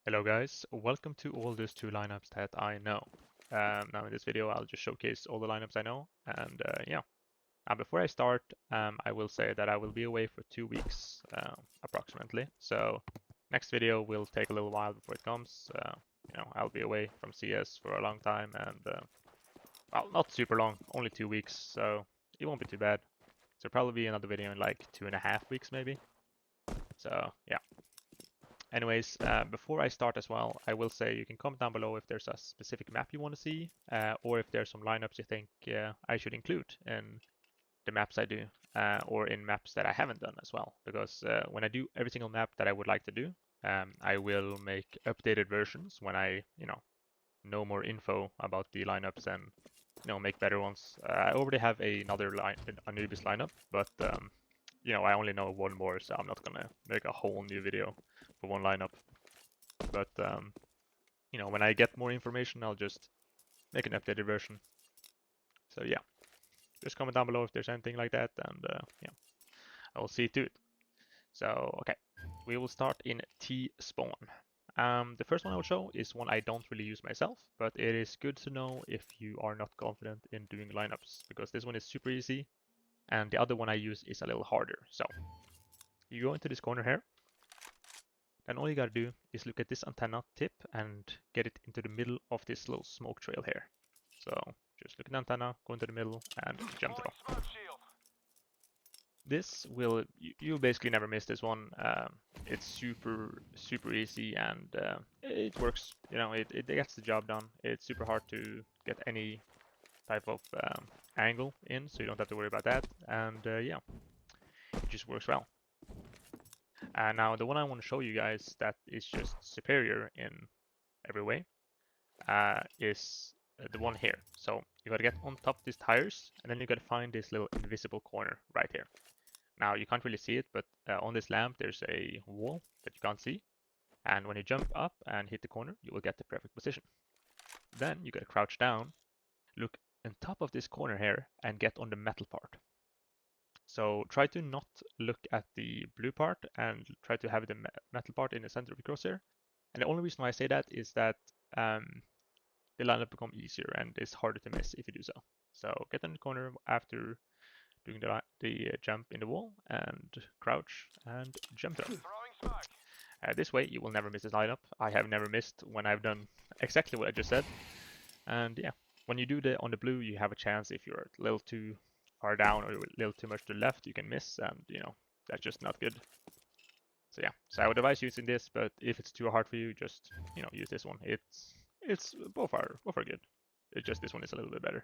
Hello guys, welcome to all those two lineups that I know. Now in this video I'll just showcase all the lineups I know and yeah. Now before I start I will say that I will be away for 2 weeks approximately. So next video will take a little while before it comes. I'll be away from CS for a long time and well, not super long, only 2 weeks, so it won't be too bad. So probably be another video in like 2.5 weeks maybe. So yeah. Anyways, before I start as well, I will say you can comment down below if there's a specific map you want to see, or if there's some lineups you think I should include in the maps I do, or in maps that I haven't done as well. Because when I do every single map that I would like to do, I will make updated versions when I, know more info about the lineups and, make better ones. I already have another Anubis lineup, but I only know one more, so I'm not gonna make a whole new video for one lineup. But when I get more information, I'll just make an updated version. So yeah, just comment down below if there's anything like that, and yeah, I will see to it. So okay, we will start in T-spawn. The first one I will show is one I don't really use myself, but it is good to know if you are not confident in doing lineups, because this one is super easy, and the other one I use is a little harder. So you go into this corner here, and all you gotta do is look at this antenna tip and get it into the middle of this little smoke trail here. So just look at the antenna, go into the middle, and jump throw. This will, you'll basically never miss this one. It's super easy, and it works. It gets the job done. It's super hard to get any type of angle in, so you don't have to worry about that. And yeah, it just works well. Now the one I want to show you guys that is just superior in every way is the one here. So you gotta get on top of these tires, and then you gotta find this little invisible corner right here. Now you can't really see it, but on this lamp there's a wall that you can't see, and when you jump up and hit the corner, you will get the perfect position. Then you gotta crouch down, look on top of this corner here, and get on the metal part. So try to not look at the blue part and try to have the metal part in the center of the crosshair. And the only reason why I say that is that the lineup become easier and it's harder to miss if you do so. So get in the corner after doing the jump in the wall and crouch and jump throw. This way you will never miss this lineup. I have never missed when I've done exactly what I just said. And yeah, when you do the on the blue, you have a chance if you're a little too far down or a little too much to the left, you can miss, and that's just not good. So yeah, so I would advise using this, but if it's too hard for you, just use this one. It's both are good. It's just this one is a little bit better.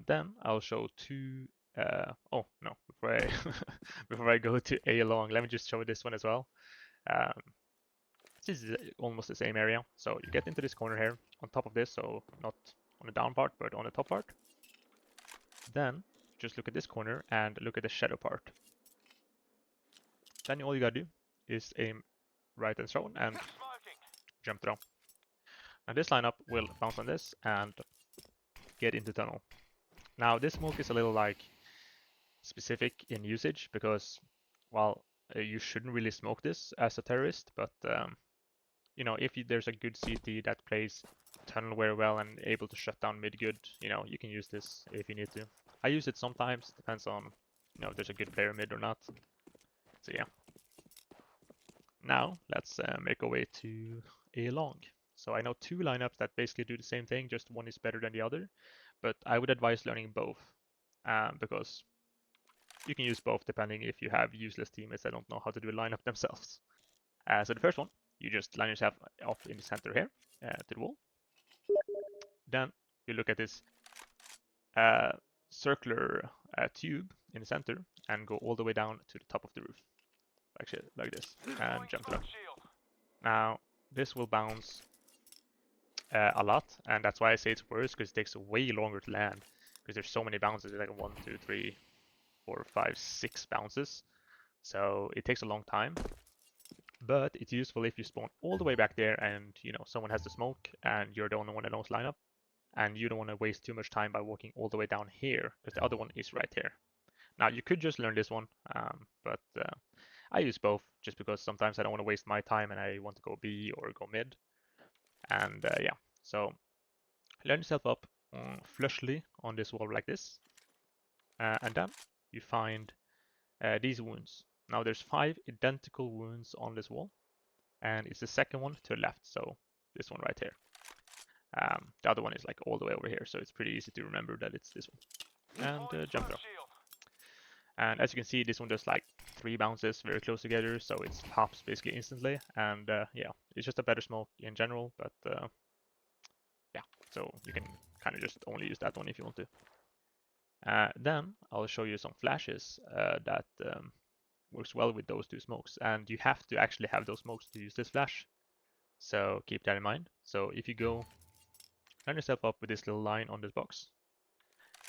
Then I'll show two. Oh no, before I before I go to A long, let me just show this one as well. This is almost the same area. So you get into this corner here on top of this, so not on the down part, but on the top part. Then just look at this corner and look at the shadow part. Then all you gotta do is aim right and throw and jump throw. Now this lineup will bounce on this and get into tunnel. Now this smoke is a little like specific in usage because, well, you shouldn't really smoke this as a terrorist, but if there's a good CT that plays tunnel very well and able to shut down mid good, you can use this if you need to. I use it sometimes, depends on if there's a good player mid or not. So yeah. Now let's make our way to A long. So I know two lineups that basically do the same thing, just one is better than the other, but I would advise learning both because you can use both depending if you have useless teammates that don't know how to do a lineup themselves. So the first one, you just line yourself up in the center here to the wall. Then you look at this circular tube in the center and go all the way down to the top of the roof. Actually, like this, and jump it up. Now, this will bounce a lot, and that's why I say it's worse, because it takes way longer to land, because there's so many bounces, like 1, 2, 3, 4, 5, 6 bounces. So it takes a long time, but it's useful if you spawn all the way back there and someone has the smoke and you're the only one that knows lineup, and you don't want to waste too much time by walking all the way down here because the other one is right here. Now you could just learn this one, but I use both just because sometimes I don't want to waste my time and I want to go B or go mid. And yeah, so line yourself up flushly on this wall like this. And then you find these wounds. Now there's 5 identical wounds on this wall, and it's the second one to the left, so this one right here. The other one is like all the way over here, so it's pretty easy to remember that it's this one. And jump throw. And as you can see, this one does like 3 bounces very close together, so it pops basically instantly. And yeah, it's just a better smoke in general, but yeah, so you can kind of just only use that one if you want to. Then I'll show you some flashes that works well with those 2 smokes, and you have to actually have those smokes to use this flash. So keep that in mind. So if you go line yourself up with this little line on this box,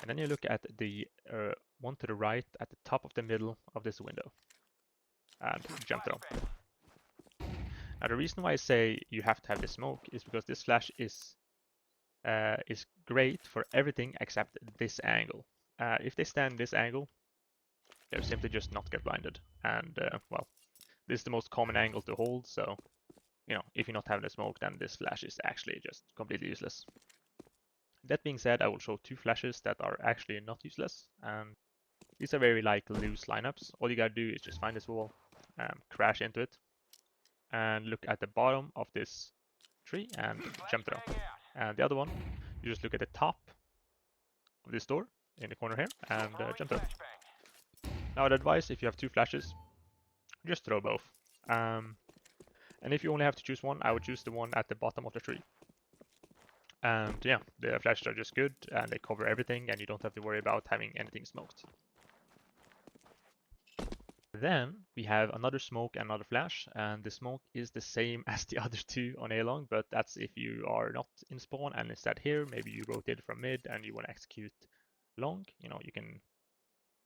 and then you look at the one to the right at the top of the middle of this window, and jump throw. Now the reason why I say you have to have this smoke is because this flash is great for everything except this angle. If they stand this angle, they'll simply just not get blinded. And well, this is the most common angle to hold, so you know, if you're not having the smoke, then this flash is actually just completely useless. That being said, I will show 2 flashes that are actually not useless, and these are very like loose lineups. All you gotta do is just find this wall, crash into it, and look at the bottom of this tree and jump throw. And the other one, you just look at the top of this door in the corner here and jump throw. Now I'd advise if you have 2 flashes, just throw both. And if you only have to choose one, I would choose the one at the bottom of the tree. And yeah, the flashes are just good and they cover everything and you don't have to worry about having anything smoked. Then we have another smoke and another flash, and the smoke is the same as the other 2 on A long, but that's if you are not in spawn and instead here, maybe you rotate from mid and you want to execute long, you know, you can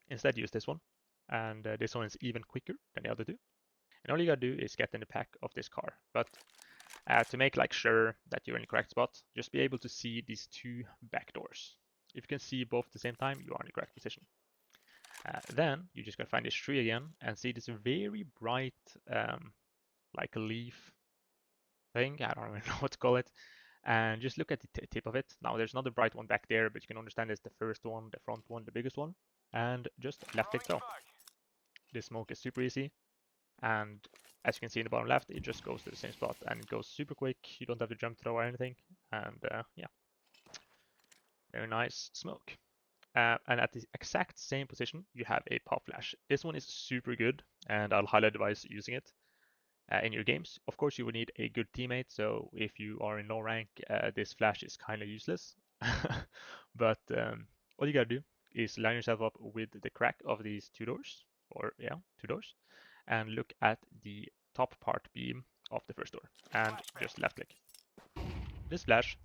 instead use this one. And this one is even quicker than the other 2. And all you gotta do is get in the pack of this car. But to make like sure that you're in the correct spot, just be able to see these 2 back doors. If you can see both at the same time, you are in the correct position. Then you just gotta find this tree again and see this very bright like a leaf thing. I don't even know what to call it. And just look at the tip of it. Now there's another bright one back there, but you can understand it's the first one, the front one, the biggest one. And just left click throw. This smoke is super easy. And as you can see in the bottom left, it just goes to the same spot and it goes super quick. You don't have to jump throw or anything. And yeah, very nice smoke. And at the exact same position, you have a pop flash. This one is super good, and I'll highly advise using it in your games. Of course, you will need a good teammate, so if you are in low rank, this flash is kind of useless. But all you gotta do is line yourself up with the crack of these 2 doors, or yeah, 2 doors, and look at the top part beam of the first door, and just left click. This flash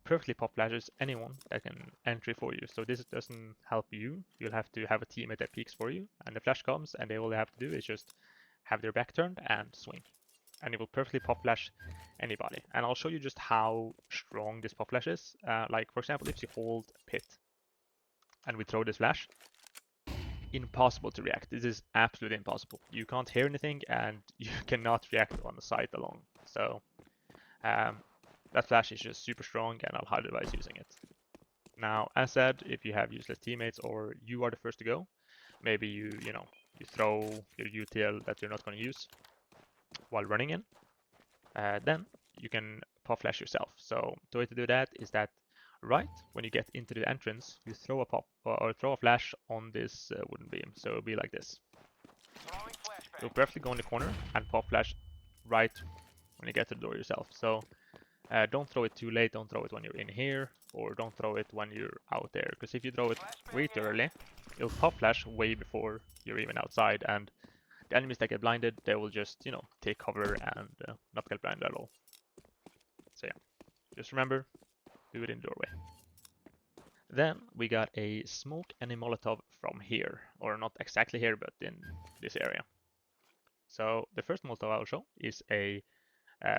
perfectly pop flashes anyone that can entry for you. So this doesn't help you. You'll have to have a teammate that peeks for you, and the flash comes, and all they have to do is just have their back turned and swing. And it will perfectly pop flash anybody. And I'll show you just how strong this pop flash is. Like for example, if you hold pit and we throw this flash, impossible to react. This is absolutely impossible. You can't hear anything and you cannot react on the site alone. So that flash is just super strong and I'll highly advise using it. Now, as said, if you have useless teammates or you are the first to go, maybe you throw your UTL that you're not going to use while running in, then you can pop flash yourself. So the way to do that is that right when you get into the entrance, you throw a pop or throw a flash on this wooden beam. So it'll be like this. You'll perfectly go in the corner and pop flash right when you get to the door yourself. So don't throw it too late, don't throw it when you're in here, or don't throw it when you're out there. Because if you throw it way too early, it'll pop flash way before you're even outside, and the enemies that get blinded, they will just, take cover and not get blinded at all. So yeah, just remember, do it in the doorway. Then we got a smoke and a Molotov from here, or not exactly here, but in this area. So the first Molotov I'll show is a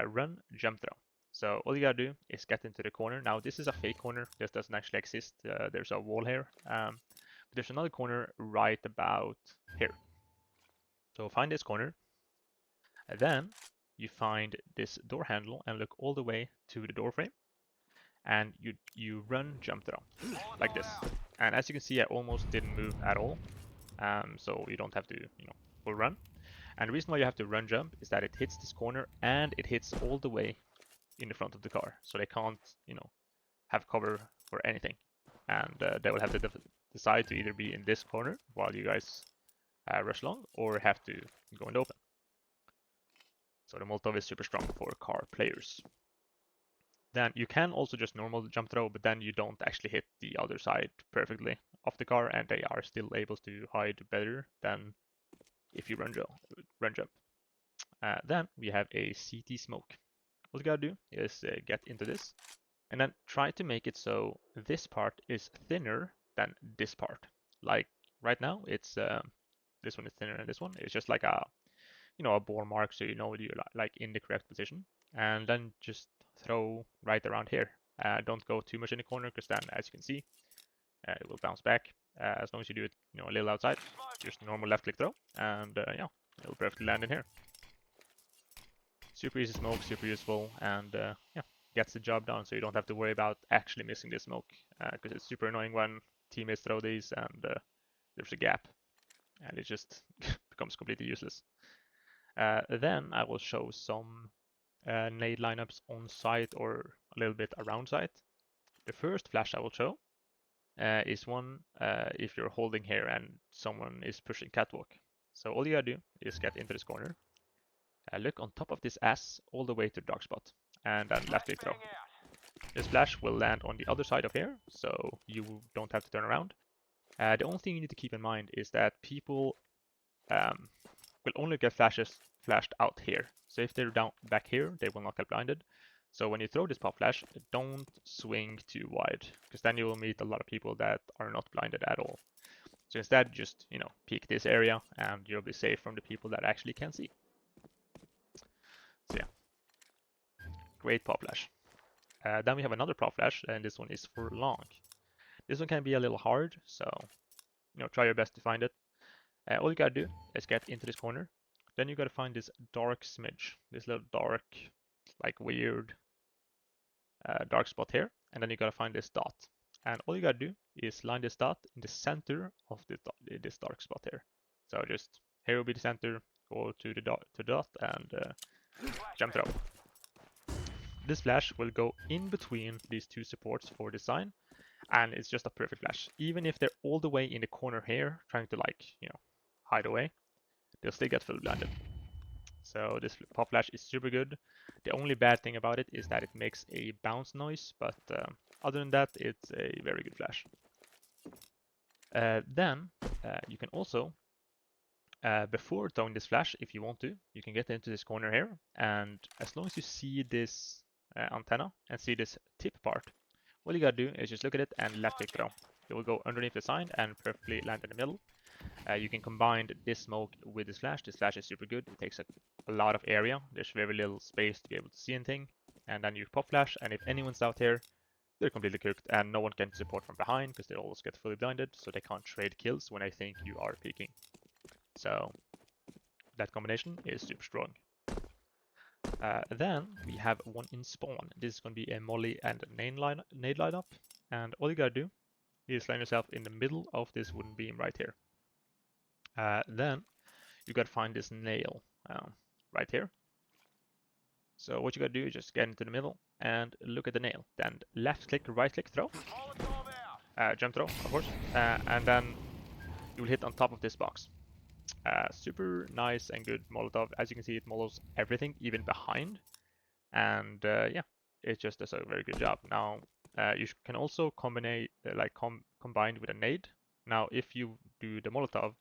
run jump throw. So all you gotta do is get into the corner. Now this is a fake corner. This doesn't actually exist. There's a wall here. But there's another corner right about here. So find this corner Then you find this door handle and look all the way to the door frame, and you run jump throw like this. And as you can see, I almost didn't move at all, so you don't have to, full run. And the reason why you have to run jump is that it hits this corner and it hits all the way in the front of the car, so they can't, have cover for anything, and they will have to decide to either be in this corner while you guys rush along, or have to go in the open. So the Molotov is super strong for car players. Then you can also just normal jump throw, but then you don't actually hit the other side perfectly of the car, and they are still able to hide better than if you run jump. Then we have a CT smoke. All you gotta do is get into this, and then try to make it so this part is thinner than this part. Like right now, it's this one is thinner than this one. It's just like a a bore mark, so you know you're like in the correct position. And then just throw right around here. Don't go too much in the corner, because then, as you can see, it will bounce back. As long as you do it, a little outside, just normal left click throw, and yeah, it'll perfectly land in here. Super easy smoke, super useful, and yeah, gets the job done, so you don't have to worry about actually missing this smoke, because it's super annoying when teammates throw these and there's a gap, and it just becomes completely useless. Then I will show some nade lineups on site or a little bit around site. The first flash I will show is one if you're holding here and someone is pushing catwalk. So all you gotta do is get into this corner, look on top of this S all the way to the dark spot, and then left click throw. This flash will land on the other side of here, so you don't have to turn around. The only thing you need to keep in mind is that people will only get flashed out here. So if they're down back here, they will not get blinded. So when you throw this pop flash, don't swing too wide, because then you will meet a lot of people that are not blinded at all. So instead, just peek this area, and you'll be safe from the people that actually can see. So yeah, great pop flash. Then we have another pop flash, and this one is for long. This one can be a little hard, so try your best to find it. All you gotta do is get into this corner. Then you gotta find this dark smidge, this little dark, like weird dark spot here, and then you gotta find this dot. And all you gotta do is line this dot in the center of this dark spot here. So just here will be the center. Go to the dot and jump throw. This flash will go in between these two supports for design, and it's just a perfect flash. Even if they're all the way in the corner here, trying to hide away, they'll still get fully blinded. So this pop flash is super good. The only bad thing about it is that it makes a bounce noise, but other than that, it's a very good flash. Then you can also, before throwing this flash, if you want to, you can get into this corner here, and as long as you see this antenna and see this tip part, all you gotta do is just look at it and left click throw. It will go underneath the sign and perfectly land in the middle. You can combine this smoke with this flash. This flash is super good. It takes a lot of area. There's very little space to be able to see anything. And then you pop flash, and if anyone's out here, they're completely cooked, and no one can support from behind because they always get fully blinded, so they can't trade kills when they think you are peeking. So that combination is super strong. Then we have one in spawn. This is going to be a molly and a nade lineup, and all you gotta do is line yourself in the middle of this wooden beam right here. Then you gotta find this nail right here. So what you gotta do is just get into the middle and look at the nail. Then left click, right click, throw. Jump throw, of course. And then you will hit on top of this box. Super nice and good Molotov. As you can see, it molos everything, even behind. And yeah, it just does a very good job. Now, you can also combine with a nade. Now, if you do the Molotov,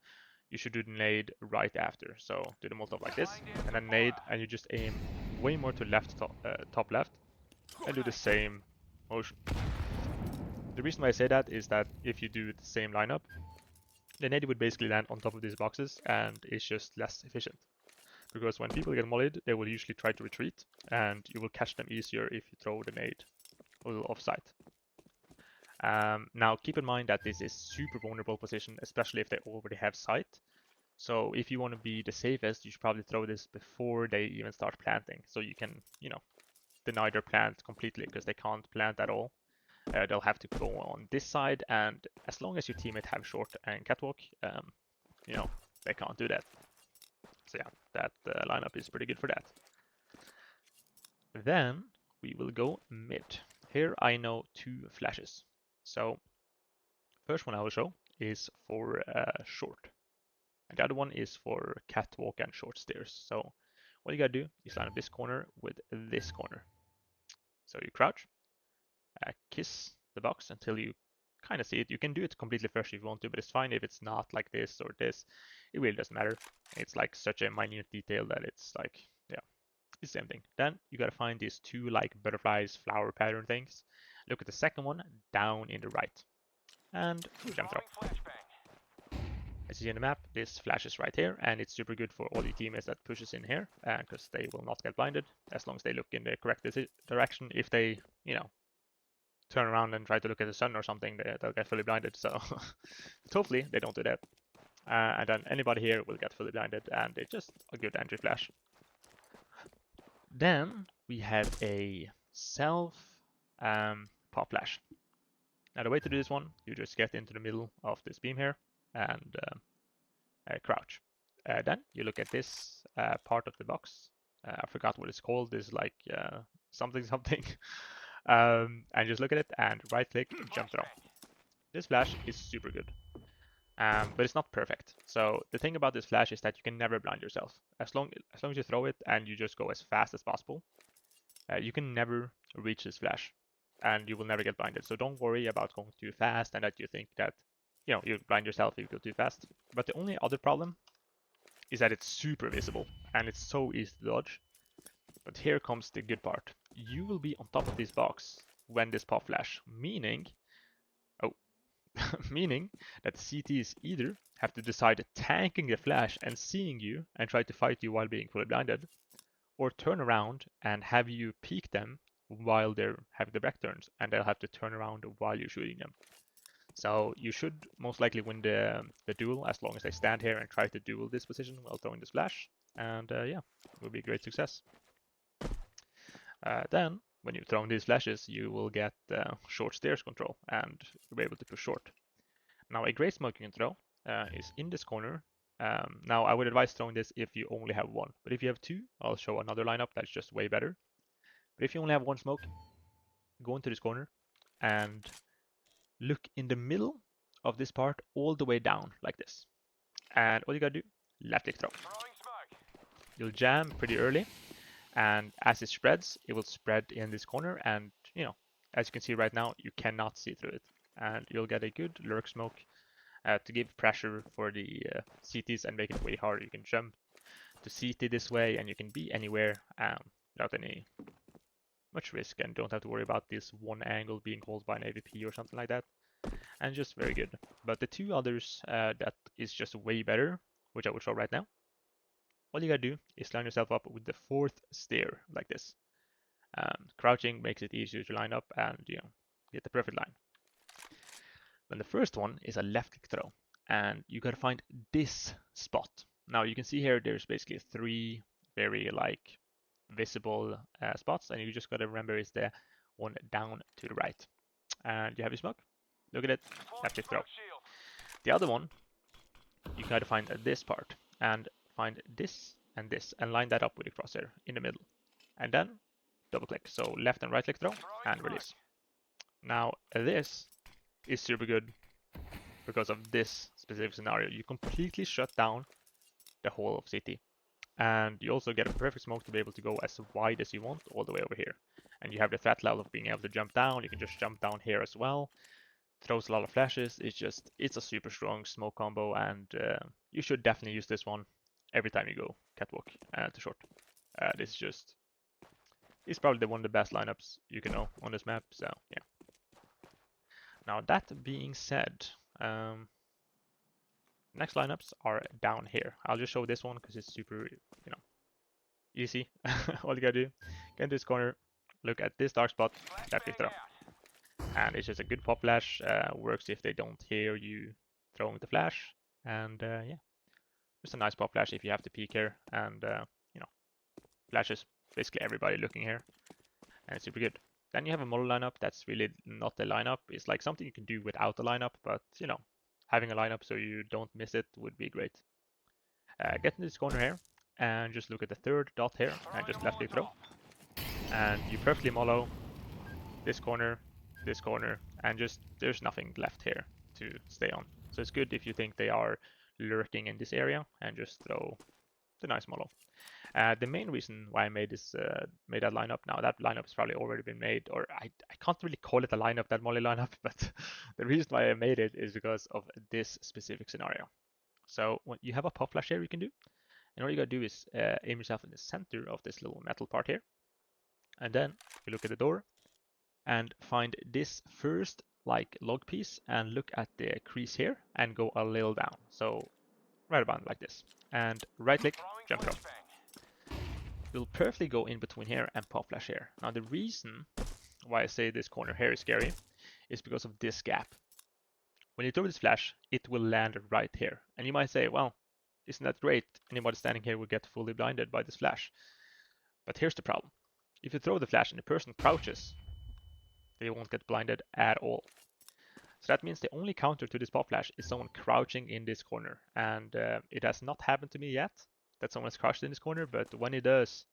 you should do the nade right after. So do the Molotov like this, and then nade, and you just aim way more to left, top left, and do the same motion. The reason why I say that is that if you do the same lineup, the nade would basically land on top of these boxes, and it's just less efficient. Because when people get mollied, they will usually try to retreat, and you will catch them easier if you throw the nade a little off-site. Now keep in mind that this is super vulnerable position, especially if they already have sight. So if you want to be the safest, you should probably throw this before they even start planting. So you can, you know, deny their plant completely because they can't plant at all. They'll have to go on this side, and as long as your teammate have short and catwalk, you know, they can't do that. So yeah, that lineup is pretty good for that. Then we will go mid. Here I know 2 flashes. So first one I will show is for short. And the other one is for catwalk and short stairs. So what you gotta do is line up this corner with this corner. So you crouch, kiss the box until you kind of see it. You can do it completely fresh if you want to, but it's fine if it's not like this or this. It really doesn't matter. It's like such a minute detail that it's like, yeah, it's the same thing. Then you gotta find these 2 like butterflies, flower pattern things. Look at the second one down in the right, and jump throw. As you see in the map, this flashes right here, and it's super good for all your teammates that pushes in here, because they will not get blinded as long as they look in the correct direction. If they, you know, turn around and try to look at the sun or something, they'll get fully blinded. So hopefully they don't do that. And then anybody here will get fully blinded, and it's just a good entry flash. Then we have a self pop flash. Now the way to do this one, you just get into the middle of this beam here and crouch. Then you look at this part of the box. I forgot what it's called. This is like something something. And just look at it and right click, jump throw. This flash is super good, but it's not perfect. So the thing about this flash is that you can never blind yourself. As long as you throw it and you just go as fast as possible, you can never reach this flash, and you will never get blinded. So don't worry about going too fast and that you think that, you know, you blind yourself if you go too fast. But the only other problem is that it's super visible and it's so easy to dodge. But here comes the good part. You will be on top of this box when this pop flash, meaning, meaning that CTs either have to decide tanking the flash and seeing you and try to fight you while being fully blinded, or turn around and have you peek them while they're having the back turns, and they'll have to turn around while you're shooting them. So you should most likely win the duel as long as they stand here and try to duel this position while throwing this flash, and yeah, it will be a great success. Then, when you've thrown these flashes, you will get short stairs control, and you'll be able to push short. Now, a great smoke you can throw is in this corner. Now, I would advise throwing this if you only have 1, but if you have 2, I'll show another lineup that's just way better. But if you only have 1 smoke, go into this corner and look in the middle of this part all the way down like this. And all you gotta do, left click throw. You'll jam pretty early, and as it spreads, it will spread in this corner, and you know, as you can see right now, you cannot see through it, and you'll get a good lurk smoke to give pressure for the CTs and make it way harder. You can jump to CT this way, and you can be anywhere without any much risk, and don't have to worry about this one angle being called by an AVP or something like that, and just very good. But the 2 others that is just way better, which I will show right now. All you gotta do is line yourself up with the 4th stair like this. Crouching makes it easier to line up and, you know, get the perfect line. Then the first one is a left click throw, and you gotta find this spot. Now you can see here there's basically 3 very like visible spots, and you just gotta remember it's the one down to the right. And you have your smoke. Look at it, left click throw. The other one, you gotta find this part and find this and line that up with the crosshair in the middle, and then double click. So left and right click throw and release. Now this is super good because of this specific scenario. You completely shut down the whole of CT, and you also get a perfect smoke to be able to go as wide as you want all the way over here. And you have the threat level of being able to jump down. You can just jump down here as well. Throws a lot of flashes. It's a super strong smoke combo, and you should definitely use this one every time you go catwalk to short. This is just, it's probably one of the best lineups you can know on this map. So yeah. Now that being said, next lineups are down here. I'll just show this one because it's super, you know, easy. All you gotta do, get into this corner, look at this dark spot, left click throw. And it's just a good pop flash, works if they don't hear you throwing the flash, and yeah. just a nice pop flash if you have to peek here, and you know, flashes basically everybody looking here, and it's super good. Then you have a model lineup that's really not the lineup. It's like something you can do without the lineup, but you know, having a lineup so you don't miss it would be great. Get in this corner here, and just look at the third dot here, and just left click throw. And you perfectly mollo this corner, and just there's nothing left here to stay on. So it's good if you think they are lurking in this area, and just throw the nice mollo. The main reason why I made that lineup, now that lineup has probably already been made, or I can't really call it a lineup, that molly lineup, but the reason why I made it is because of this specific scenario. So when you have a pop flash here you can do, and all you gotta do is aim yourself in the center of this little metal part here, and then you look at the door and find this first like log piece and look at the crease here and go a little down. So right about like this, and right click, jump throw. You'll perfectly go in between here and pop flash here. Now the reason why I say this corner here is scary is because of this gap. When you throw this flash, it will land right here. And you might say, well, isn't that great? Anybody standing here will get fully blinded by this flash. But here's the problem. If you throw the flash and the person crouches, they won't get blinded at all. So that means the only counter to this pop flash is someone crouching in this corner. And it has not happened to me yet that someone's crouched in this corner, but when it does,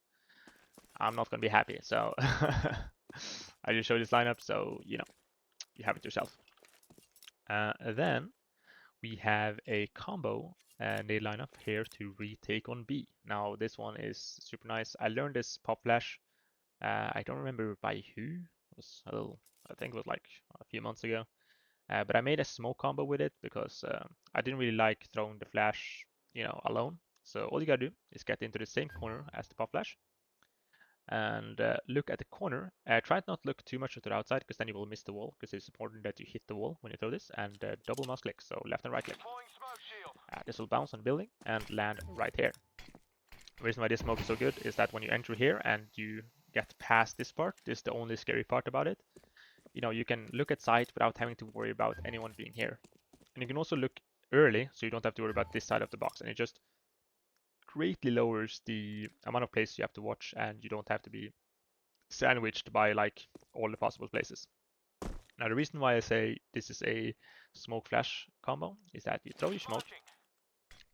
I'm not going to be happy. So I just show this lineup, so you know, you have it yourself. Then we have a combo nade lineup here to retake on B. Now this one is super nice. I learned this pop flash. I don't remember by who. It was a little, I think it was like a few months ago. But I made a smoke combo with it because I didn't really like throwing the flash, you know, alone. So all you gotta do is get into the same corner as the pop flash and look at the corner. Try not to look too much to the outside because then you will miss the wall, because it's important that you hit the wall when you throw this, and double mouse click, so left and right click. This will bounce on building and land right here. The reason why this smoke is so good is that when you enter here and you get past this part, this is the only scary part about it. You know, you can look at sight without having to worry about anyone being here. And you can also look early, so you don't have to worry about this side of the box, and it just greatly lowers the amount of places you have to watch, and you don't have to be sandwiched by like all the possible places. Now the reason why I say this is a smoke flash combo is that you throw your smoke,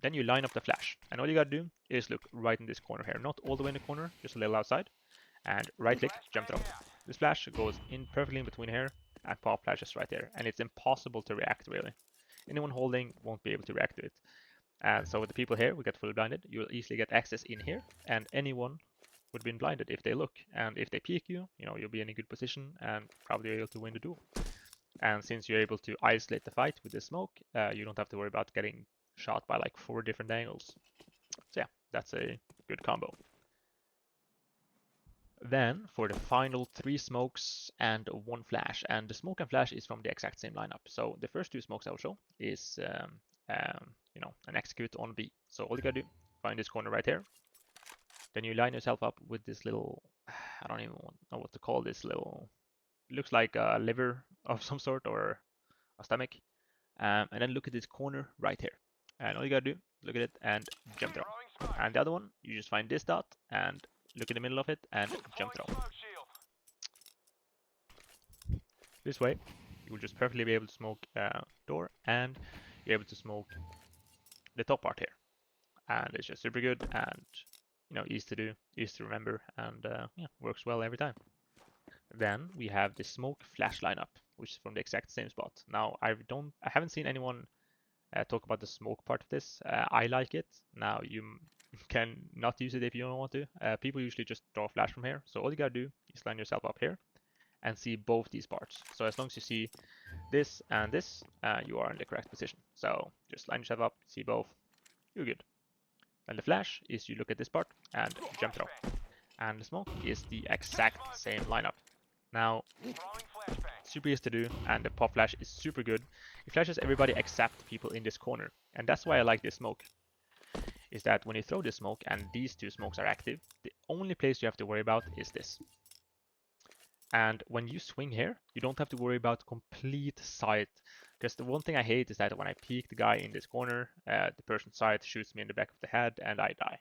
then you line up the flash, and all you gotta do is look right in this corner here, not all the way in the corner, just a little outside, and right click, jump throw. This flash goes in perfectly in between here, and pop flashes right there, and it's impossible to react really. Anyone holding won't be able to react to it. And so with the people here, we get fully blinded, you'll easily get access in here, and anyone would be blinded if they look. And if they peek you, you know, you'll be in a good position and probably able to win the duel. And since you're able to isolate the fight with the smoke, you don't have to worry about getting shot by like 4 different angles. So yeah, that's a good combo. Then for the final 3 smokes and 1 flash, and the smoke and flash is from the exact same lineup. So the first 2 smokes I'll show is you know, an execute on B. So all you gotta do, find this corner right here. Then you line yourself up with this little, I don't even know what to call this little, looks like a liver of some sort or a stomach. And then look at this corner right here. And all you gotta do, look at it and jump throw. And the other one, you just find this dot and look in the middle of it and jump throw. This way, you will just perfectly be able to smoke door, and you're able to smoke the top part here. And it's just super good and, you know, easy to do, easy to remember, and yeah, works well every time. Then we have the smoke flash lineup, which is from the exact same spot. Now I haven't seen anyone talk about the smoke part of this. I like it. Now you can not use it if you don't want to. People usually just draw a flash from here. So all you gotta do is line yourself up here and see both these parts. So as long as you see this and this, you are in the correct position. So just line yourself up, see both, you're good. And the flash is you look at this part and jump throw. And the smoke is the exact same lineup. Now, super easy to do, and the pop flash is super good. It flashes everybody except people in this corner. And that's why I like this smoke, is that when you throw this smoke and these 2 smokes are active, the only place you have to worry about is this. And when you swing here, you don't have to worry about complete sight, Because the one thing I hate is that when I peek the guy in this corner, the person's side shoots me in the back of the head and I die.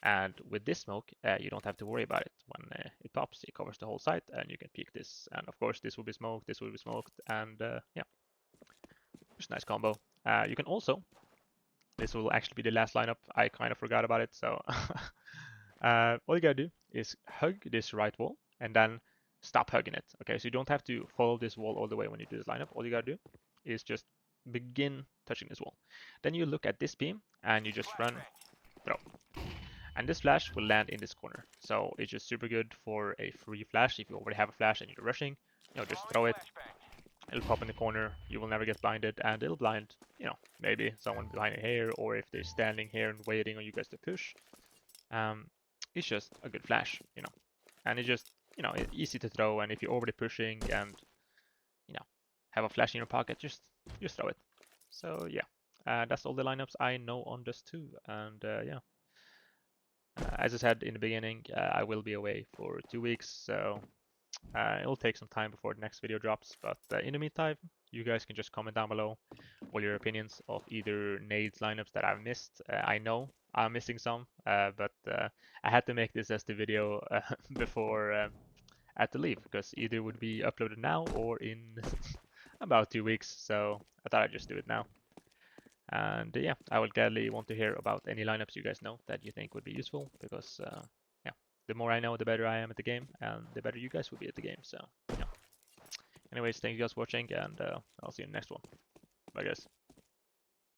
And with this smoke, you don't have to worry about it. When it pops, it covers the whole site and you can peek this. And of course, this will be smoked, this will be smoked, and yeah, just a nice combo. You can also, this will actually be the last lineup. I kind of forgot about it, so all you gotta do is hug this right wall and then stop hugging it. Okay, so you don't have to follow this wall all the way when you do this lineup. All you gotta do is just begin touching this wall. Then you look at this beam and you just run, throw. And this flash will land in this corner. So it's just super good for a free flash. If you already have a flash and you're rushing, just throw it. It'll pop in the corner. You will never get blinded, and it'll blind, maybe someone behind here, or if they're standing here and waiting on you guys to push. It's just a good flash, and it's just, easy to throw. And if you're already pushing and, have a flash in your pocket, just throw it. So yeah, that's all the lineups I know on Dust 2, and yeah. As I said in the beginning, I will be away for 2 weeks, so it'll take some time before the next video drops. But in the meantime, you guys can just comment down below all your opinions of either Nade's lineups that I've missed. I know I'm missing some, but I had to make this as the video before I had to leave, because either it would be uploaded now or in about 2 weeks. So I thought I'd just do it now. And yeah, I would gladly want to hear about any lineups you guys know that you think would be useful, because yeah, the more I know, the better I am at the game, and the better you guys will be at the game. So yeah. Anyways, thank you guys for watching, and I'll see you in the next one. Bye guys.